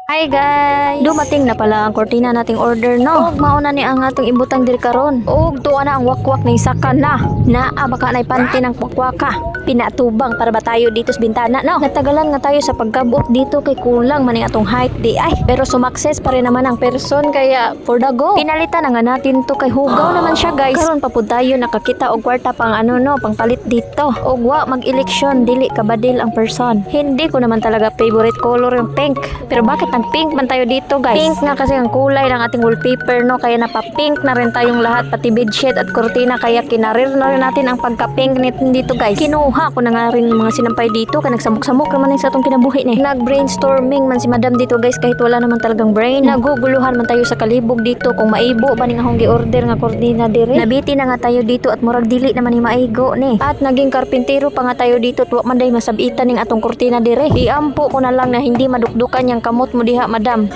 Hi guys! Dumating na pala ang kortina nating order no. Og mauna ni ang atong ibutang diri karon. Og tuwa na ang wakwak ni sakan na. Naa baka nay panty ng wakwaka. Pinatubang para ba tayo dito sa bintana no. Natagalan nga tayo sa pagkabot dito kay kulang man ang atong height di ay. Pero sumakses pa rin naman ang person kaya for the go. Pinalitan na nga natin to kay hugaw naman siya guys. Karon pa pud tayo nakakita og kwarta pang ano no, pang palit dito. Og wa mag-eleksyon dili kabadil ang person. Hindi ko naman talaga favorite color yung pink. Pero bakit ang pink man tayo dito guys? Pink nga kasi ang kulay ng ating wallpaper no, kaya napa-pink na rin tayong lahat pati bedsheet at kortina kaya kinarir na rin natin ang pagka-pink dito guys. Kinuha ko na nga rin mga sinampay dito kaya nagsamok-samok naman sa atong kinabuhi ni. Nag-brainstorming man si madam dito guys kahit wala naman talagang brain. Naguguluhan man tayo sa kalibog dito kung maibo ba ni nga akong gi-order nga kortina dire. Nabiti na nga tayo dito at murag dili naman ni maigo ni. At naging karpintero pa nga tayo dito tuwa man day masabitan ning atong kortina dire. Iampo ko na lang na hindi madukdukan yang kamot mo diha madam.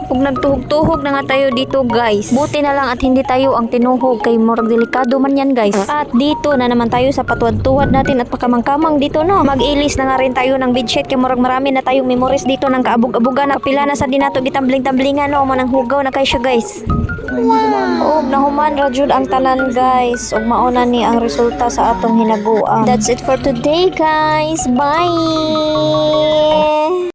Kung nagtuhog-tuhog na nga tayo dito guys. Buti na lang at hindi tayo ang tinuhog kay murag delikado man yan guys. At dito na naman tayo sa patuwad-tuwad natin at pakamang-kamang dito no. Mag-ilis na nga rin tayo ng bedsheet kay murag marami na tayong memories dito ng kaabog-abugan na pila na sa dinato gitambling-tamblingan no. Manang hugaw na kay siya guys. Wow! Og nahuman ra jud ang tanan guys. Og mauna ni ang resulta sa atong hinaguan. That's it for today guys. Bye!